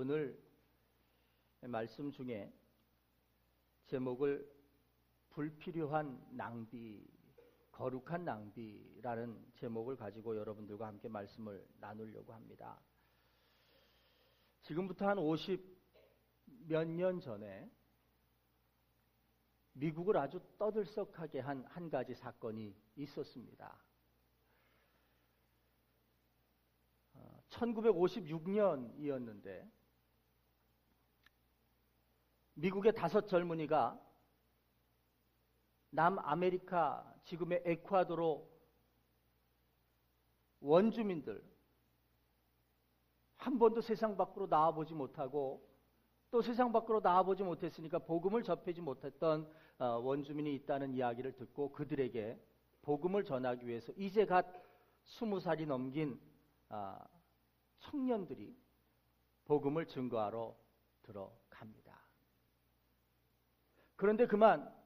오늘 말씀 중에 제목을 불필요한 낭비, 거룩한 낭비라는 제목을 가지고 여러분들과 함께 말씀을 나누려고 합니다. 지금부터 한 50 몇 년 전에 미국을 아주 떠들썩하게 한 가지 사건이 있었습니다. 1956년이었는데 미국의 5 젊은이가 남아메리카 지금의 에콰도르 원주민들, 한 번도 세상 밖으로 나와보지 못하고 또 세상 밖으로 나와보지 못했으니까 복음을 접하지 못했던 원주민이 있다는 이야기를 듣고 그들에게 복음을 전하기 위해서 이제 갓 20살이 넘긴 청년들이 복음을 증거하러 들어갑니다. 그런데 그만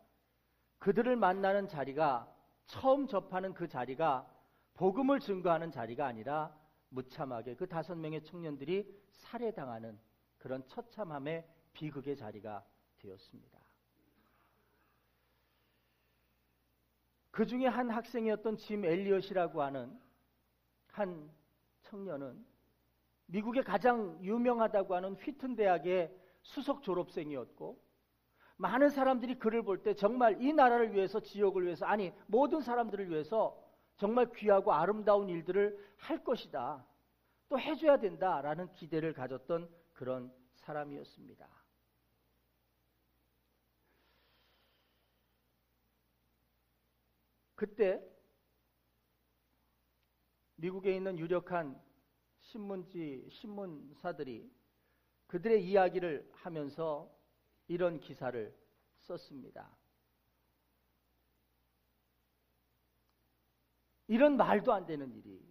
그들을 만나는 자리가, 처음 접하는 그 자리가 복음을 증거하는 자리가 아니라 무참하게 그 5명의 청년들이 살해당하는 그런 처참함의 비극의 자리가 되었습니다. 그 중에 한 학생이었던 짐 엘리엇이라고 하는 한 청년은 미국의 가장 유명하다고 하는 휘튼 대학의 수석 졸업생이었고, 많은 사람들이 그를 볼 때 정말 이 나라를 위해서, 지역을 위해서, 아니 모든 사람들을 위해서 정말 귀하고 아름다운 일들을 할 것이다, 또 해줘야 된다라는 기대를 가졌던 그런 사람이었습니다. 그때 미국에 있는 유력한 신문사들이 그들의 이야기를 하면서 이런 기사를 썼습니다. 이런 말도 안 되는 일이,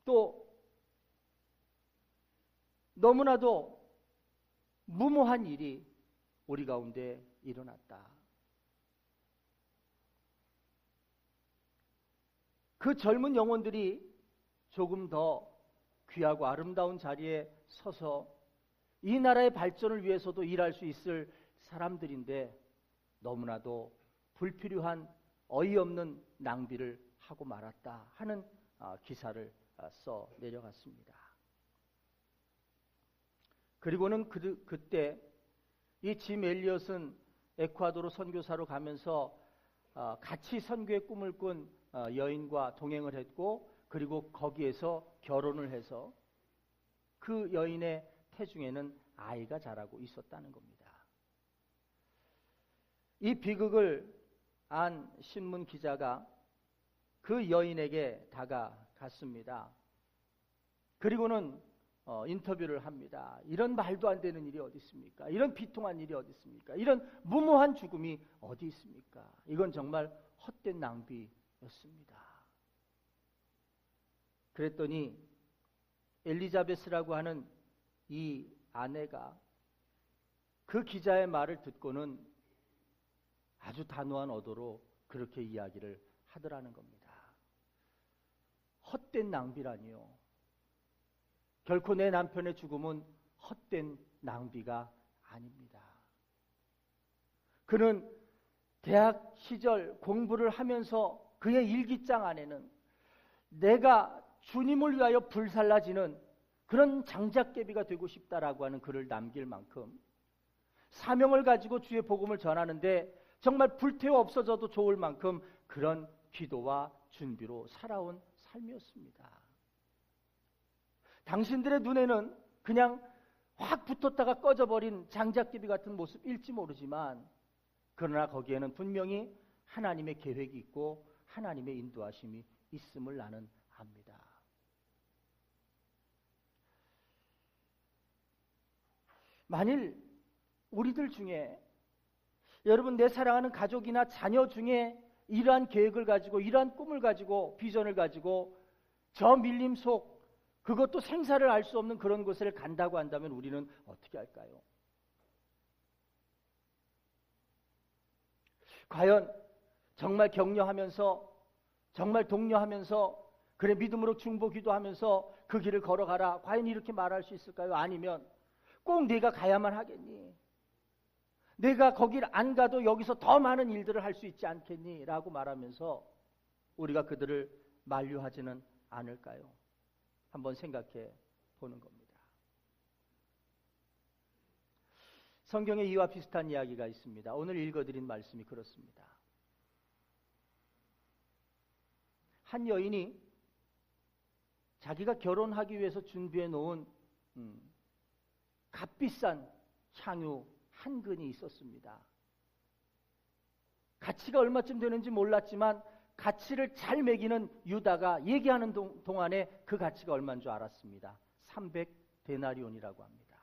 또 너무나도 무모한 일이 우리 가운데 일어났다. 그 젊은 영혼들이 조금 더 귀하고 아름다운 자리에 서서 이 나라의 발전을 위해서도 일할 수 있을 사람들인데 너무나도 불필요한 어이없는 낭비를 하고 말았다 하는 기사를 써 내려갔습니다. 그리고는 그때 이 짐 엘리엇은 에콰도르 선교사로 가면서 같이 선교의 꿈을 꾼 여인과 동행을 했고, 그리고 거기에서 결혼을 해서 그 여인의 태중에는 아이가 자라고 있었다는 겁니다. 이 비극을 안 신문 기자가 그 여인에게 다가갔습니다. 그리고는 인터뷰를 합니다. 이런 말도 안 되는 일이 어디 있습니까? 이런 비통한 일이 어디 있습니까? 이런 무모한 죽음이 어디 있습니까? 이건 정말 헛된 낭비였습니다. 그랬더니 엘리자베스라고 하는 이 아내가 그 기자의 말을 듣고는 아주 단호한 어도로 그렇게 이야기를 하더라는 겁니다. 헛된 낭비라니요. 결코 내 남편의 죽음은 헛된 낭비가 아닙니다. 그는 대학 시절 공부를 하면서 그의 일기장 안에는 내가 주님을 위하여 불살라지는 그런 장작개비가 되고 싶다라고 하는 글을 남길 만큼 사명을 가지고 주의 복음을 전하는데 정말 불태워 없어져도 좋을 만큼 그런 기도와 준비로 살아온 삶이었습니다. 당신들의 눈에는 그냥 확 붙었다가 꺼져버린 장작개비 같은 모습일지 모르지만, 그러나 거기에는 분명히 하나님의 계획이 있고 하나님의 인도하심이 있음을 나는 압니다. 만일 우리들 중에, 여러분 내 사랑하는 가족이나 자녀 중에 이러한 계획을 가지고, 이러한 꿈을 가지고, 비전을 가지고 저 밀림 속, 그것도 생사를 알 수 없는 그런 곳을 간다고 한다면 우리는 어떻게 할까요? 과연 정말 격려하면서, 정말 독려하면서 그래, 믿음으로 중보 기도하면서 그 길을 걸어가라. 과연 이렇게 말할 수 있을까요? 아니면 꼭 네가 가야만 하겠니? 내가 거길 안 가도 여기서 더 많은 일들을 할 수 있지 않겠니? 라고 말하면서 우리가 그들을 만류하지는 않을까요? 한번 생각해 보는 겁니다. 성경에 이와 비슷한 이야기가 있습니다. 오늘 읽어드린 말씀이 그렇습니다. 한 여인이 자기가 결혼하기 위해서 준비해 놓은 값비싼 향유 한 근이 있었습니다. 가치가 얼마쯤 되는지 몰랐지만 가치를 잘 매기는 유다가 얘기하는 동안에 그 가치가 얼마인 줄 알았습니다. 300데나리온이라고 합니다.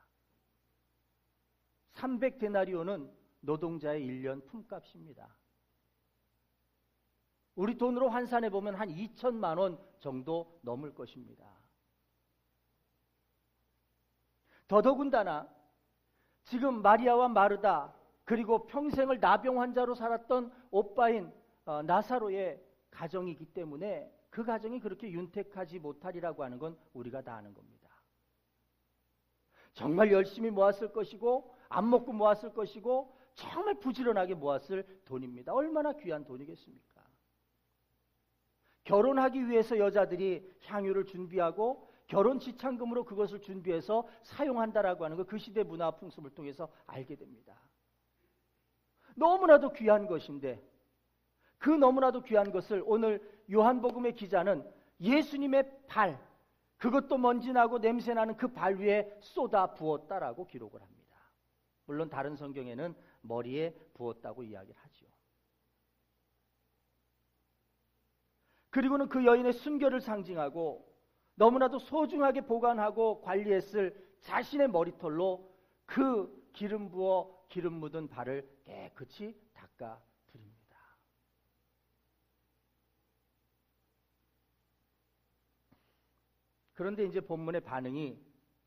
300데나리온은 노동자의 1년 품값입니다. 우리 돈으로 환산해 보면 한 2천만 원 정도 넘을 것입니다. 더더군다나 지금 마리아와 마르다 그리고 평생을 나병 환자로 살았던 오빠인 나사로의 가정이기 때문에 그 가정이 그렇게 윤택하지 못하리라고 하는 건 우리가 다 아는 겁니다. 정말 열심히 모았을 것이고 안 먹고 모았을 것이고 정말 부지런하게 모았을 돈입니다. 얼마나 귀한 돈이겠습니까? 결혼하기 위해서 여자들이 향유를 준비하고 결혼 지참금으로 그것을 준비해서 사용한다라고 하는 것, 그 시대 문화 풍습을 통해서 알게 됩니다. 너무나도 귀한 것인데 그 너무나도 귀한 것을 오늘 요한복음의 기자는 예수님의 발, 그것도 먼지나고 냄새나는 그 발 위에 쏟아 부었다라고 기록을 합니다. 물론 다른 성경에는 머리에 부었다고 이야기를 하죠. 그리고는 그 여인의 순결을 상징하고 너무나도 소중하게 보관하고 관리했을 자신의 머리털로 그 기름 부어 기름 묻은 발을 깨끗이 닦아 드립니다. 그런데 이제 본문의 반응이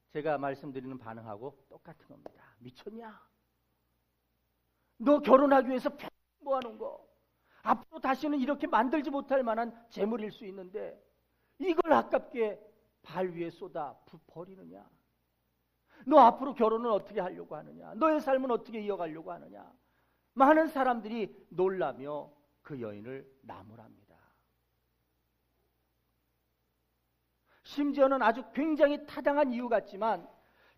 제가 말씀드리는 반응하고 똑같은 겁니다. 미쳤냐? 너 결혼하기 위해서 평생 모아놓은 거 앞으로 다시는 이렇게 만들지 못할 만한 재물일 수 있는데 이걸 아깝게 발 위에 쏟아 버리느냐? 너 앞으로 결혼은 어떻게 하려고 하느냐? 너의 삶은 어떻게 이어가려고 하느냐? 많은 사람들이 놀라며 그 여인을 나무랍니다. 심지어는 아주 굉장히 타당한 이유 같지만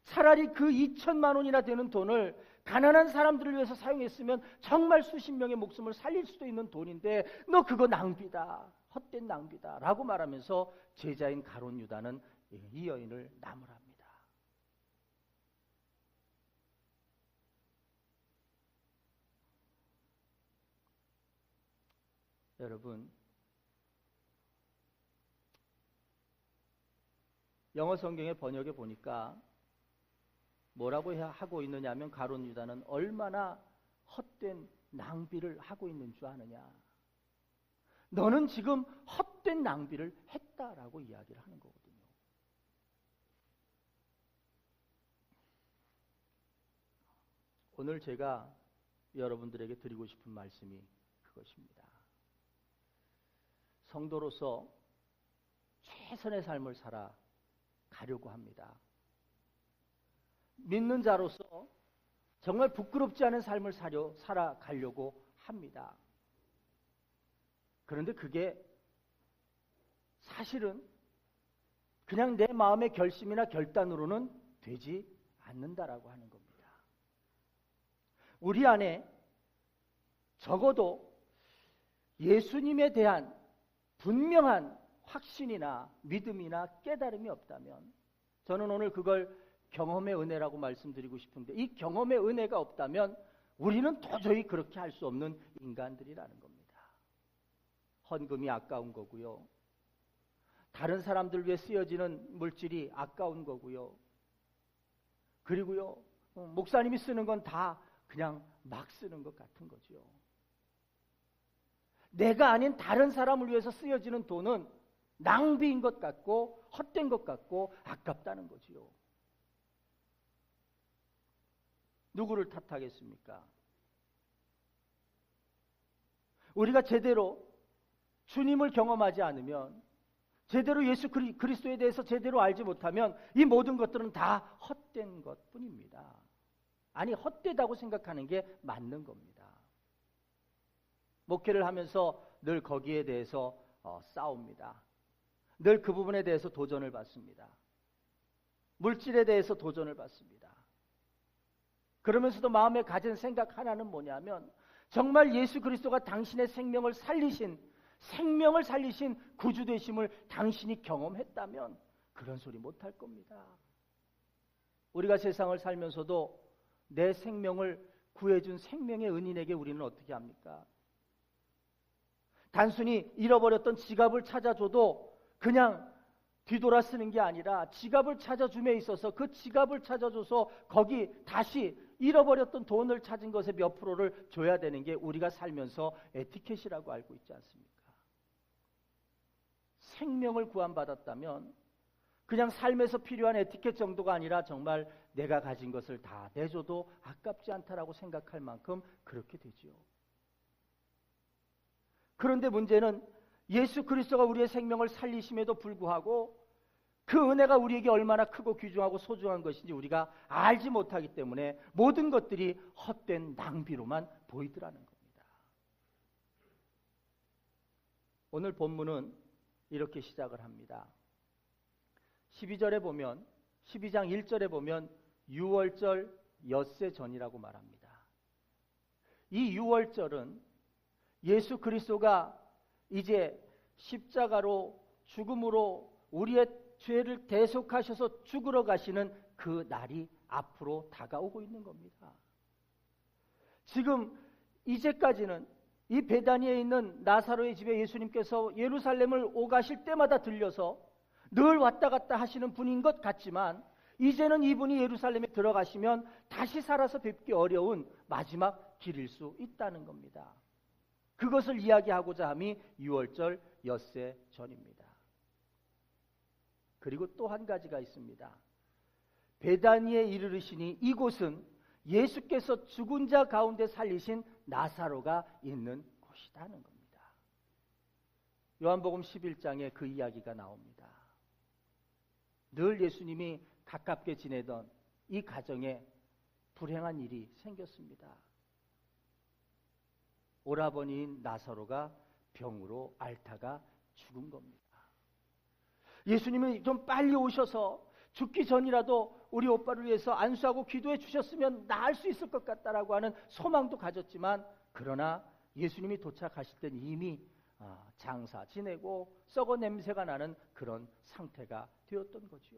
차라리 그 2천만 원이나 되는 돈을 가난한 사람들을 위해서 사용했으면 정말 수십 명의 목숨을 살릴 수도 있는 돈인데 너 그거 낭비다, 헛된 낭비다 라고 말하면서 제자인 가룟 유다는 이 여인을 나무랍니다. 여러분, 영어 성경의 번역에 보니까 뭐라고 하고 있느냐 하면 가룟 유다는 얼마나 헛된 낭비를 하고 있는 줄 아느냐. 너는 지금 헛된 낭비를 했다라고 이야기를 하는 거거든요. 오늘 제가 여러분들에게 드리고 싶은 말씀이 그것입니다. 성도로서 최선의 삶을 살아가려고 합니다. 믿는 자로서 정말 부끄럽지 않은 삶을 살아가려고 합니다. 그런데 그게 사실은 그냥 내 마음의 결심이나 결단으로는 되지 않는다라고 하는 겁니다. 우리 안에 적어도 예수님에 대한 분명한 확신이나 믿음이나 깨달음이 없다면 저는 오늘 그걸 경험의 은혜라고 말씀드리고 싶은데 이 경험의 은혜가 없다면 우리는 도저히 그렇게 할 수 없는 인간들이라는 겁니다. 헌금이 아까운 거고요. 다른 사람들 위해 쓰여지는 물질이 아까운 거고요. 그리고요, 목사님이 쓰는 건 다 그냥 막 쓰는 것 같은 거죠. 내가 아닌 다른 사람을 위해서 쓰여지는 돈은 낭비인 것 같고 헛된 것 같고 아깝다는 거지요. 누구를 탓하겠습니까? 우리가 제대로 주님을 경험하지 않으면 제대로 예수 그리스도에 대해서 제대로 알지 못하면 이 모든 것들은 다 헛된 것뿐입니다. 아니, 헛되다고 생각하는 게 맞는 겁니다. 목회를 하면서 늘 거기에 대해서 싸웁니다. 늘 그 부분에 대해서 도전을 받습니다. 물질에 대해서 도전을 받습니다. 그러면서도 마음에 가진 생각 하나는 뭐냐면, 정말 예수 그리스도가 당신의 생명을 살리신 구주 되심을 당신이 경험했다면 그런 소리 못할 겁니다. 우리가 세상을 살면서도 내 생명을 구해준 생명의 은인에게 우리는 어떻게 합니까? 단순히 잃어버렸던 지갑을 찾아줘도 그냥 뒤돌아 쓰는 게 아니라, 지갑을 찾아줌에 있어서 그 지갑을 찾아줘서 거기 다시 잃어버렸던 돈을 찾은 것의 몇 프로를 줘야 되는 게 우리가 살면서 에티켓이라고 알고 있지 않습니까? 생명을 구원받았다면 그냥 삶에서 필요한 에티켓 정도가 아니라 정말 내가 가진 것을 다 내줘도 아깝지 않다라고 생각할 만큼 그렇게 되죠. 그런데 문제는 예수 그리스도가 우리의 생명을 살리심에도 불구하고 그 은혜가 우리에게 얼마나 크고 귀중하고 소중한 것인지 우리가 알지 못하기 때문에 모든 것들이 헛된 낭비로만 보이더라는 겁니다. 오늘 본문은 이렇게 시작을 합니다. 12절에 보면, 12장 1절에 보면 유월절 엿새 전이라고 말합니다. 이 유월절은 예수 그리스도가 이제 십자가로 죽음으로 우리의 죄를 대속하셔서 죽으러 가시는 그 날이 앞으로 다가오고 있는 겁니다. 지금 이제까지는 이 베다니에 있는 나사로의 집에 예수님께서 예루살렘을 오가실 때마다 들려서 늘 왔다 갔다 하시는 분인 것 같지만, 이제는 이분이 예루살렘에 들어가시면 다시 살아서 뵙기 어려운 마지막 길일 수 있다는 겁니다. 그것을 이야기하고자 함이 유월절 엿새 전입니다. 그리고 또 한 가지가 있습니다. 베다니에 이르르시니 이곳은 예수께서 죽은 자 가운데 살리신 나사로가 있는 곳이라는 겁니다. 요한복음 11장에 그 이야기가 나옵니다. 늘 예수님이 가깝게 지내던 이 가정에 불행한 일이 생겼습니다. 오라버니인 나사로가 병으로 앓다가 죽은 겁니다. 예수님은 좀 빨리 오셔서 죽기 전이라도 우리 오빠를 위해서 안수하고 기도해 주셨으면 나을 수 있을 것 같다라고 하는 소망도 가졌지만, 그러나 예수님이 도착하실 땐 이미 장사 지내고 썩어 냄새가 나는 그런 상태가 되었던 거죠.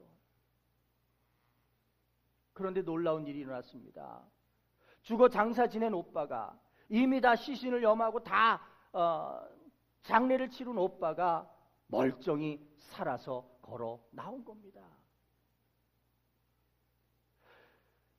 그런데 놀라운 일이 일어났습니다. 죽어 장사 지낸 오빠가, 이미 다 시신을 염하고 다 장례를 치른 오빠가 멀쩡히 살아서 걸어 나온 겁니다.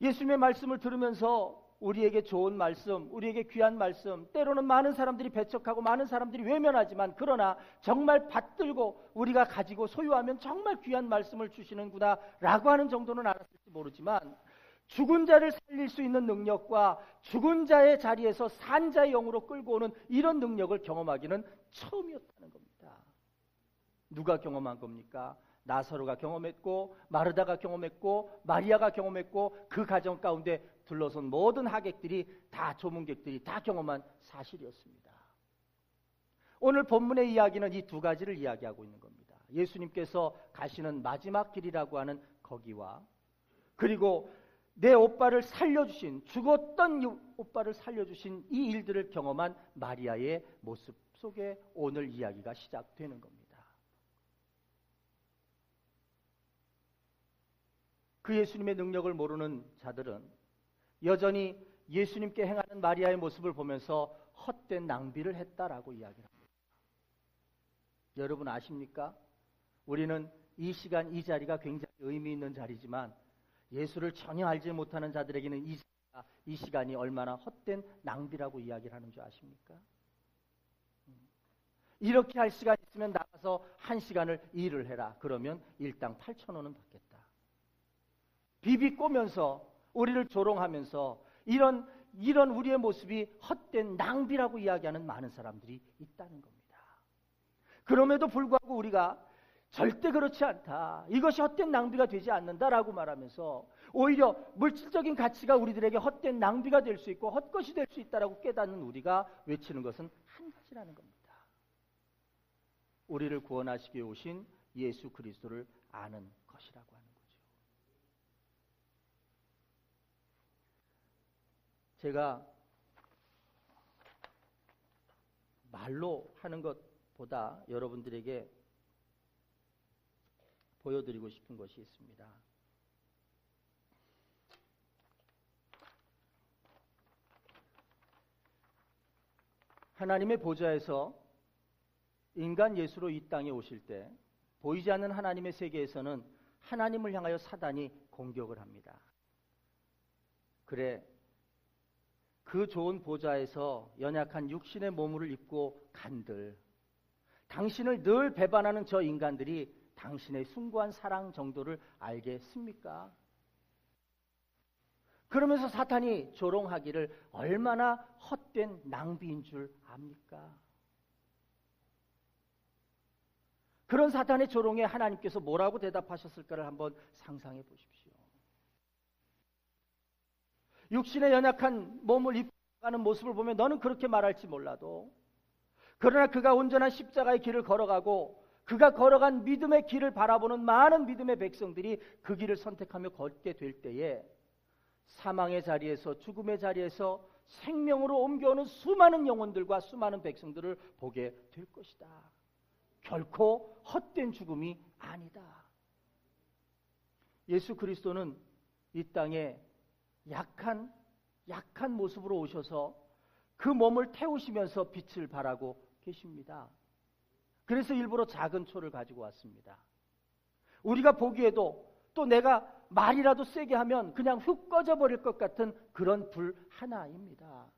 예수님의 말씀을 들으면서 우리에게 좋은 말씀, 우리에게 귀한 말씀, 때로는 많은 사람들이 배척하고 많은 사람들이 외면하지만, 그러나 정말 받들고 우리가 가지고 소유하면 정말 귀한 말씀을 주시는구나 라고 하는 정도는 알았을지 모르지만, 죽은 자를 살릴 수 있는 능력과 죽은 자의 자리에서 산 자의 영으로 끌고 오는 이런 능력을 경험하기는 처음이었다는 겁니다. 누가 경험한 겁니까? 나사로가 경험했고, 마르다가 경험했고, 마리아가 경험했고, 그 가정 가운데 둘러선 모든 하객들이 다, 조문객들이 다 경험한 사실이었습니다. 오늘 본문의 이야기는 이 두 가지를 이야기하고 있는 겁니다. 예수님께서 가시는 마지막 길이라고 하는 거기와, 그리고 내 오빠를 살려주신, 죽었던 오빠를 살려주신 이 일들을 경험한 마리아의 모습 속에 오늘 이야기가 시작되는 겁니다. 그 예수님의 능력을 모르는 자들은 여전히 예수님께 행하는 마리아의 모습을 보면서 헛된 낭비를 했다라고 이야기를 합니다. 여러분 아십니까? 우리는 이 시간, 이 자리가 굉장히 의미 있는 자리지만, 예수를 전혀 알지 못하는 자들에게는 이 시간이 얼마나 헛된 낭비라고 이야기를 하는 줄 아십니까? 이렇게 할 시간 있으면 나가서 1시간을 일을 해라. 그러면 일당 8,000원은 받겠다. 비비꼬면서 우리를 조롱하면서 이런 우리의 모습이 헛된 낭비라고 이야기하는 많은 사람들이 있다는 겁니다. 그럼에도 불구하고 우리가 절대 그렇지 않다. 이것이 헛된 낭비가 되지 않는다라고 말하면서 오히려 물질적인 가치가 우리들에게 헛된 낭비가 될 수 있고 헛것이 될 수 있다라고 깨닫는 우리가 외치는 것은 한 가지라는 겁니다. 우리를 구원하시기 위해 오신 예수 그리스도를 아는 것이라고 하는 거죠. 제가 말로 하는 것보다 여러분들에게 보여드리고 싶은 것이 있습니다. 하나님의 보좌에서 인간 예수로 이 땅에 오실 때 보이지 않는 하나님의 세계에서는 하나님을 향하여 사단이 공격을 합니다. 그래, 그 좋은 보좌에서 연약한 육신의 몸을 입고 간들, 당신을 늘 배반하는 저 인간들이 당신의 숭고한 사랑 정도를 알겠습니까? 그러면서 사탄이 조롱하기를 얼마나 헛된 낭비인 줄 압니까? 그런 사탄의 조롱에 하나님께서 뭐라고 대답하셨을까를 한번 상상해 보십시오. 육신의 연약한 몸을 입고 가는 모습을 보면 너는 그렇게 말할지 몰라도, 그러나 그가 온전한 십자가의 길을 걸어가고 그가 걸어간 믿음의 길을 바라보는 많은 믿음의 백성들이 그 길을 선택하며 걷게 될 때에 사망의 자리에서, 죽음의 자리에서 생명으로 옮겨오는 수많은 영혼들과 수많은 백성들을 보게 될 것이다. 결코 헛된 죽음이 아니다. 예수 그리스도는 이 땅에 약한 모습으로 오셔서 그 몸을 태우시면서 빛을 발하고 계십니다. 그래서 일부러 작은 초를 가지고 왔습니다. 우리가 보기에도 또 내가 말이라도 세게 하면 그냥 훅 꺼져버릴 것 같은 그런 불 하나입니다.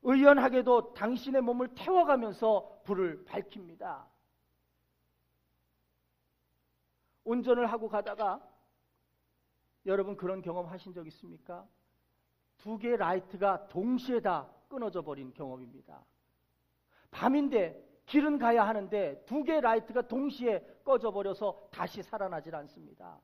의연하게도 당신의 몸을 태워가면서 불을 밝힙니다. 운전을 하고 가다가 여러분 그런 경험 하신 적 있습니까? 두 개의 라이트가 동시에 다 끊어져 버린 경험입니다. 밤인데 길은 가야 하는데 두 개의 라이트가 동시에 꺼져버려서 다시 살아나질 않습니다.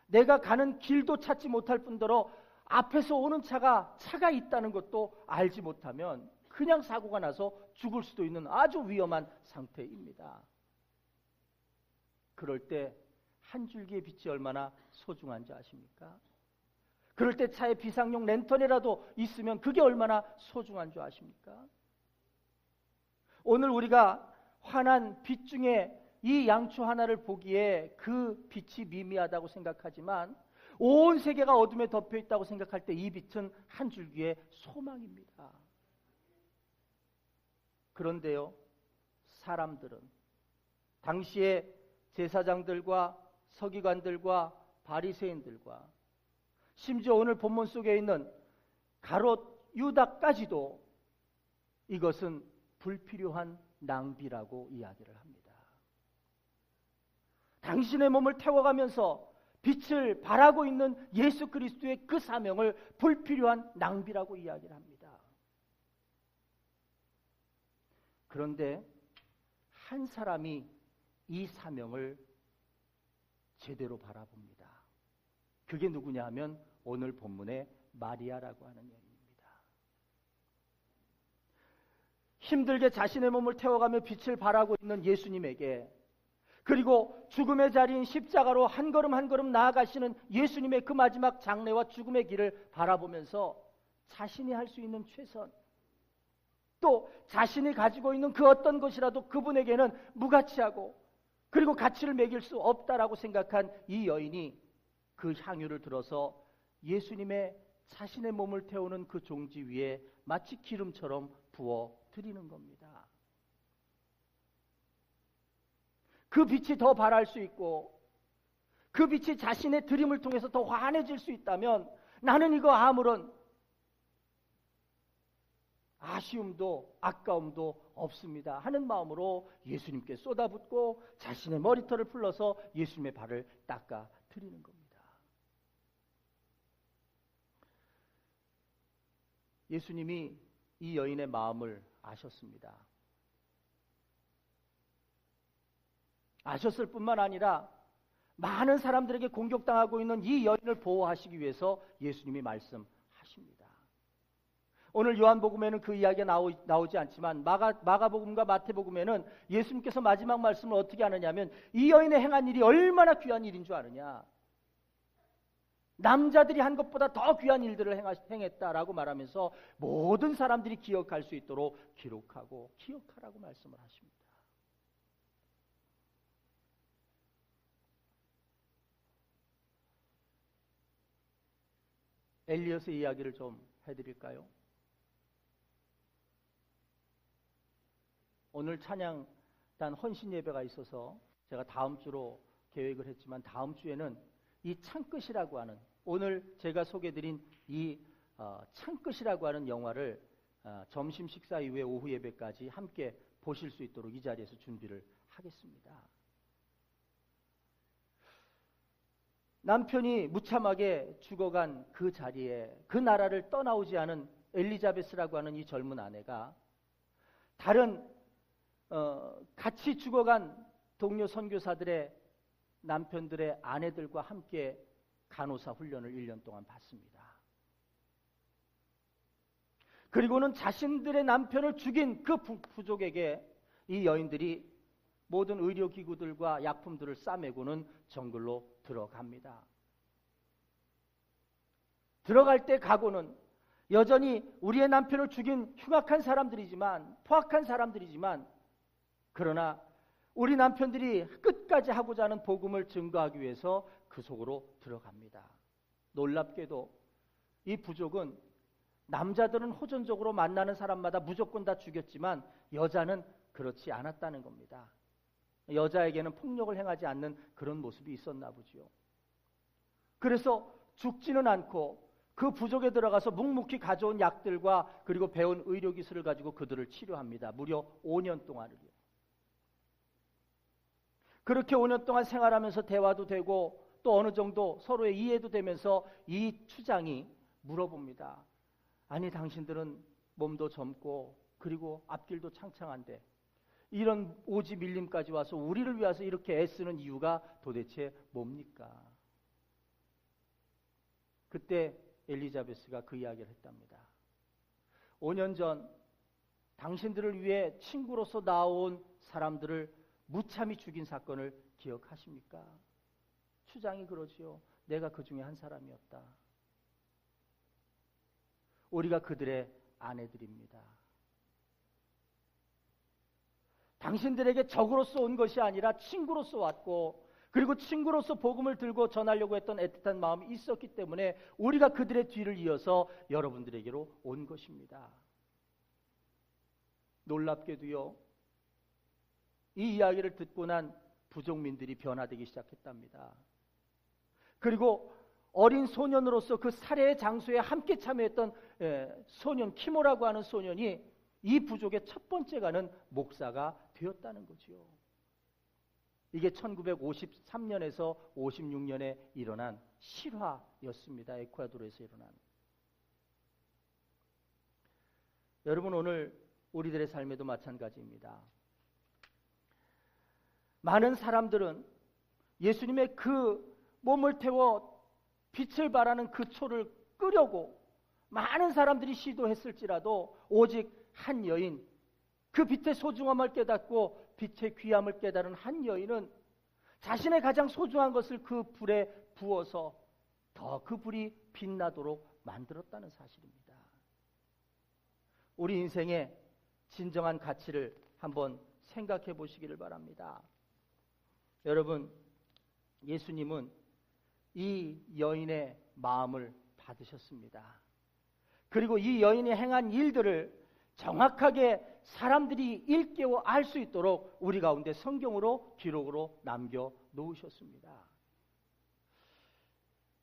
내가 가는 길도 찾지 못할 뿐더러 앞에서 오는 차가 있다는 것도 알지 못하면 그냥 사고가 나서 죽을 수도 있는 아주 위험한 상태입니다. 그럴 때 한 줄기의 빛이 얼마나 소중한 줄 아십니까? 그럴 때 차에 비상용 랜턴이라도 있으면 그게 얼마나 소중한 줄 아십니까? 오늘 우리가 환한 빛 중에 이 양초 하나를 보기에 그 빛이 미미하다고 생각하지만 온 세계가 어둠에 덮여 있다고 생각할 때 이 빛은 한 줄기의 소망입니다. 그런데요, 사람들은 당시의 제사장들과 서기관들과 바리새인들과 심지어 오늘 본문 속에 있는 가롯 유다까지도 이것은 불필요한 낭비라고 이야기를 합니다. 당신의 몸을 태워가면서 빛을 발하고 있는 예수 그리스도의 그 사명을 불필요한 낭비라고 이야기를 합니다. 그런데 한 사람이 이 사명을 제대로 바라봅니다. 그게 누구냐 하면 오늘 본문의 마리아라고 하는 여인입니다. 힘들게 자신의 몸을 태워가며 빛을 발하고 있는 예수님에게, 그리고 죽음의 자리인 십자가로 한 걸음 한 걸음 나아가시는 예수님의 그 마지막 장례와 죽음의 길을 바라보면서 자신이 할 수 있는 최선, 또 자신이 가지고 있는 그 어떤 것이라도 그분에게는 무가치하고 그리고 가치를 매길 수 없다라고 생각한 이 여인이 그 향유를 들어서 예수님의 자신의 몸을 태우는 그 종지 위에 마치 기름처럼 부어 드리는 겁니다. 그 빛이 더 발할 수 있고 그 빛이 자신의 드림을 통해서 더 환해질 수 있다면 나는 이거 아무런 아쉬움도 아까움도 없습니다 하는 마음으로 예수님께 쏟아붓고 자신의 머리털을 풀러서 예수님의 발을 닦아 드리는 겁니다. 예수님이 이 여인의 마음을 아셨습니다. 아셨을 뿐만 아니라 많은 사람들에게 공격당하고 있는 이 여인을 보호하시기 위해서 예수님이 말씀하십니다. 오늘 요한복음에는 그 이야기가 나오지 않지만 마가복음과 마태복음에는 예수님께서 마지막 말씀을 어떻게 하느냐면 이 여인의 행한 일이 얼마나 귀한 일인 줄 아느냐. 남자들이 한 것보다 더 귀한 일들을 행했다라고 말하면서 모든 사람들이 기억할 수 있도록 기록하고 기억하라고 말씀을 하십니다. 엘리엇의 이야기를 좀 해드릴까요? 오늘 찬양단 헌신 예배가 있어서 제가 다음 주로 계획을 했지만 다음 주에는 이 창끝이라고 하는 오늘 제가 소개드린 이 창끝이라고 하는 영화를 점심 식사 이후에 오후 예배까지 함께 보실 수 있도록 이 자리에서 준비를 하겠습니다. 남편이 무참하게 죽어간 그 자리에 그 나라를 떠나오지 않은 엘리자베스라고 하는 이 젊은 아내가 다른 같이 죽어간 동료 선교사들의 남편들의 아내들과 함께 간호사 훈련을 1년 동안 받습니다. 그리고는 자신들의 남편을 죽인 그 부족에게 이 여인들이 모든 의료기구들과 약품들을 싸매고는 정글로 들어갑니다. 들어갈 때 각오는 여전히 우리의 남편을 죽인 흉악한 사람들이지만 포악한 사람들이지만 그러나 우리 남편들이 끝까지 하고자 하는 복음을 증거하기 위해서 그 속으로 들어갑니다. 놀랍게도 이 부족은 남자들은 호전적으로 만나는 사람마다 무조건 다 죽였지만 여자는 그렇지 않았다는 겁니다. 여자에게는 폭력을 행하지 않는 그런 모습이 있었나 보지요. 그래서 죽지는 않고 그 부족에 들어가서 묵묵히 가져온 약들과 그리고 배운 의료기술을 가지고 그들을 치료합니다. 무려 5년 동안을요. 그렇게 5년 동안 생활하면서 대화도 되고 또 어느 정도 서로의 이해도 되면서 이 추장이 물어봅니다. 아니 당신들은 몸도 젊고 그리고 앞길도 창창한데 이런 오지 밀림까지 와서 우리를 위해서 이렇게 애쓰는 이유가 도대체 뭡니까? 그때 엘리자베스가 그 이야기를 했답니다. 5년 전 당신들을 위해 친구로서 나온 사람들을 무참히 죽인 사건을 기억하십니까? 추장이 그러지요. 내가 그 중에 한 사람이었다. 우리가 그들의 아내들입니다. 당신들에게 적으로서 온 것이 아니라 친구로서 왔고 그리고 친구로서 복음을 들고 전하려고 했던 애틋한 마음이 있었기 때문에 우리가 그들의 뒤를 이어서 여러분들에게로 온 것입니다. 놀랍게도요. 이 이야기를 듣고 난 부족민들이 변화되기 시작했답니다. 그리고 어린 소년으로서 그 살해의 장소에 함께 참여했던 소년 키모라고 하는 소년이 이 부족의 첫 번째 가는 목사가 되었다는 거지요. 이게 1953년에서 56년에 일어난 실화였습니다. 에콰도르에서 일어난. 여러분 오늘 우리들의 삶에도 마찬가지입니다. 많은 사람들은 예수님의 그 몸을 태워 빛을 발하는 그 초를 끄려고 많은 사람들이 시도했을지라도 오직 한 여인, 그 빛의 소중함을 깨닫고 빛의 귀함을 깨달은 한 여인은 자신의 가장 소중한 것을 그 불에 부어서 더 그 불이 빛나도록 만들었다는 사실입니다. 우리 인생의 진정한 가치를 한번 생각해 보시기를 바랍니다. 여러분, 예수님은 이 여인의 마음을 받으셨습니다. 그리고 이 여인이 행한 일들을 정확하게 사람들이 일깨워 알 수 있도록 우리 가운데 성경으로 기록으로 남겨 놓으셨습니다.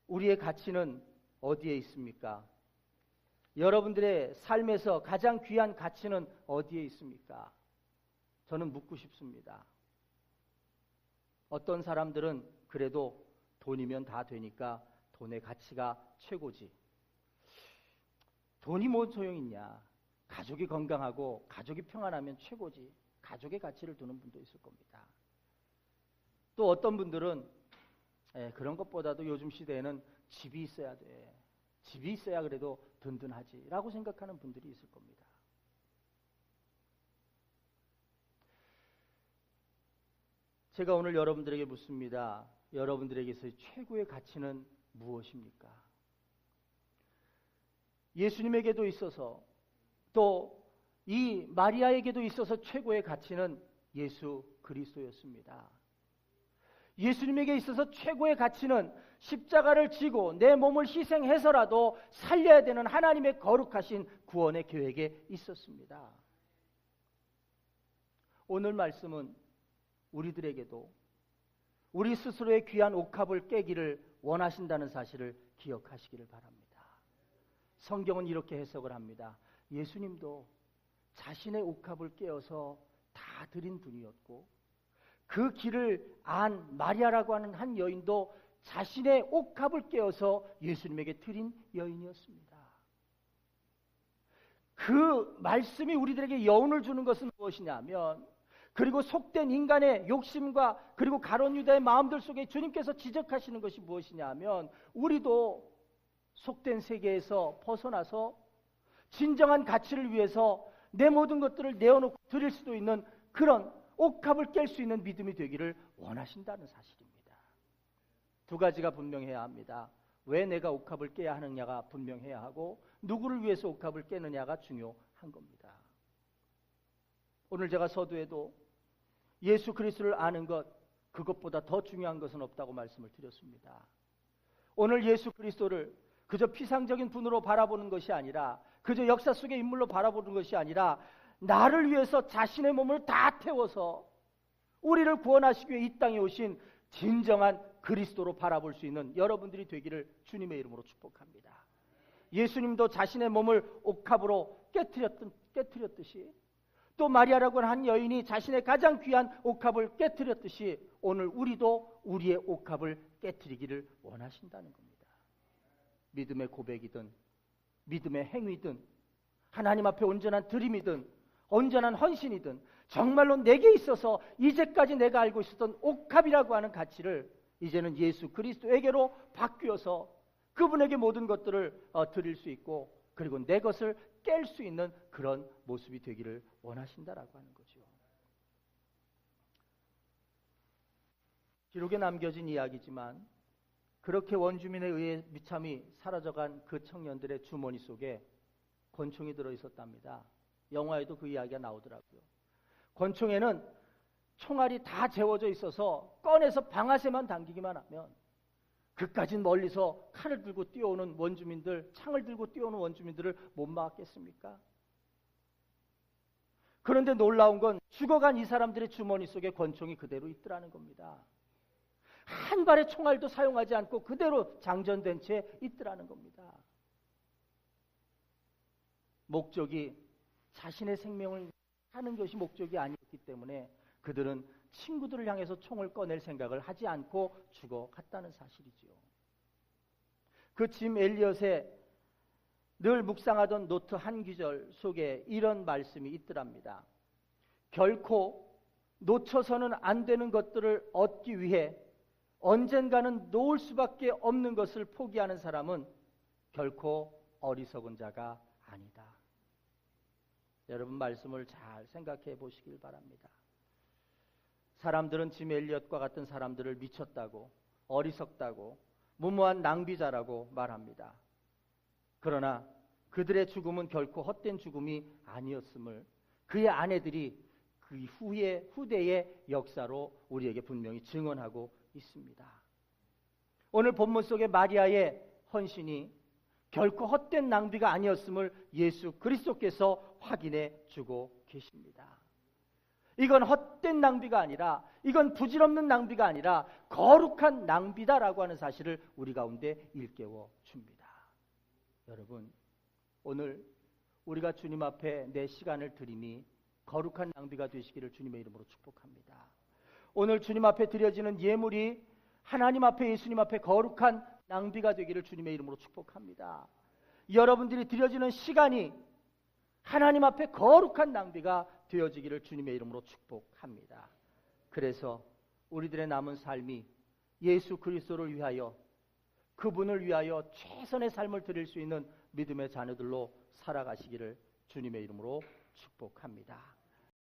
우리의 가치는 어디에 있습니까? 여러분들의 삶에서 가장 귀한 가치는 어디에 있습니까? 저는 묻고 싶습니다. 어떤 사람들은 그래도 돈이면 다 되니까 돈의 가치가 최고지. 돈이 뭔 소용있냐? 가족이 건강하고 가족이 평안하면 최고지. 가족의 가치를 두는 분도 있을 겁니다. 또 어떤 분들은 그런 것보다도 요즘 시대에는 집이 있어야 돼. 집이 있어야 그래도 든든하지 라고 생각하는 분들이 있을 겁니다. 제가 오늘 여러분들에게 묻습니다. 여러분들에게서 최고의 가치는 무엇입니까? 예수님에게도 있어서 또 이 마리아에게도 있어서 최고의 가치는 예수 그리스도였습니다. 예수님에게 있어서 최고의 가치는 십자가를 지고 내 몸을 희생해서라도 살려야 되는 하나님의 거룩하신 구원의 계획에 있었습니다. 오늘 말씀은 우리들에게도 우리 스스로의 귀한 옥합을 깨기를 원하신다는 사실을 기억하시기를 바랍니다. 성경은 이렇게 해석을 합니다. 예수님도 자신의 옥합을 깨어서 다 드린 분이었고 그 길을 안 마리아라고 하는 한 여인도 자신의 옥합을 깨어서 예수님에게 드린 여인이었습니다. 그 말씀이 우리들에게 여운을 주는 것은 무엇이냐면, 그리고 속된 인간의 욕심과 그리고 가룟 유다의 마음들 속에 주님께서 지적하시는 것이 무엇이냐면, 우리도 속된 세계에서 벗어나서 진정한 가치를 위해서 내 모든 것들을 내어놓고 드릴 수도 있는 그런 옥합을 깰 수 있는 믿음이 되기를 원하신다는 사실입니다. 두 가지가 분명해야 합니다. 왜 내가 옥합을 깨야 하느냐가 분명해야 하고, 누구를 위해서 옥합을 깨느냐가 중요한 겁니다. 오늘 제가 서두에도 예수 그리스도를 아는 것, 그것보다 더 중요한 것은 없다고 말씀을 드렸습니다. 오늘 예수 그리스도를 그저 피상적인 분으로 바라보는 것이 아니라, 그저 역사 속의 인물로 바라보는 것이 아니라, 나를 위해서 자신의 몸을 다 태워서 우리를 구원하시기 위해 이 땅에 오신 진정한 그리스도로 바라볼 수 있는 여러분들이 되기를 주님의 이름으로 축복합니다. 예수님도 자신의 몸을 옥합으로 깨트렸듯이, 또 마리아라고 하는 한 여인이 자신의 가장 귀한 옥합을 깨트렸듯이, 오늘 우리도 우리의 옥합을 깨트리기를 원하신다는 겁니다. 믿음의 고백이든 믿음의 행위든 하나님 앞에 온전한 드림이든 온전한 헌신이든, 정말로 내게 있어서 이제까지 내가 알고 있었던 옥합이라고 하는 가치를 이제는 예수 그리스도에게로 바뀌어서 그분에게 모든 것들을 드릴 수 있고, 그리고 내 것을 깰 수 있는 그런 모습이 되기를 원하신다라고 하는 거죠. 기록에 남겨진 이야기지만 그렇게 원주민에 의해 미참이 사라져간 그 청년들의 주머니 속에 권총이 들어있었답니다. 영화에도 그 이야기가 나오더라고요. 권총에는 총알이 다 재워져 있어서 꺼내서 방아쇠만 당기기만 하면 그까진 멀리서 칼을 들고 뛰어오는 원주민들, 창을 들고 뛰어오는 원주민들을 못 막았겠습니까? 그런데 놀라운 건 죽어간 이 사람들의 주머니 속에 권총이 그대로 있더라는 겁니다. 한 발의 총알도 사용하지 않고 그대로 장전된 채 있더라는 겁니다. 목적이 자신의 생명을 사는 것이 목적이 아니었기 때문에 그들은 친구들을 향해서 총을 꺼낼 생각을 하지 않고 죽어갔다는 사실이지요. 그 짐 엘리엇의 늘 묵상하던 노트 한 구절 속에 이런 말씀이 있더랍니다. 결코 놓쳐서는 안 되는 것들을 얻기 위해 언젠가는 놓을 수밖에 없는 것을 포기하는 사람은 결코 어리석은 자가 아니다. 여러분, 말씀을 잘 생각해 보시길 바랍니다. 사람들은 짐 엘리엇과 같은 사람들을 미쳤다고, 어리석다고, 무모한 낭비자라고 말합니다. 그러나 그들의 죽음은 결코 헛된 죽음이 아니었음을 그의 아내들이 그 후대의 역사로 우리에게 분명히 증언하고 있습니다. 오늘 본문 속의 마리아의 헌신이 결코 헛된 낭비가 아니었음을 예수 그리스도께서 확인해 주고 계십니다. 이건 헛된 낭비가 아니라, 이건 부질없는 낭비가 아니라 거룩한 낭비다라고 하는 사실을 우리 가운데 일깨워 줍니다. 여러분, 오늘 우리가 주님 앞에 내 시간을 드리니 거룩한 낭비가 되시기를 주님의 이름으로 축복합니다. 오늘 주님 앞에 드려지는 예물이 하나님 앞에, 예수님 앞에 거룩한 낭비가 되기를 주님의 이름으로 축복합니다. 여러분들이 드려지는 시간이 하나님 앞에 거룩한 낭비가 되어지기를 주님의 이름으로 축복합니다. 그래서 우리들의 남은 삶이 예수 그리스도를 위하여, 그분을 위하여 최선의 삶을 드릴 수 있는 믿음의 자녀들로 살아가시기를 주님의 이름으로 축복합니다.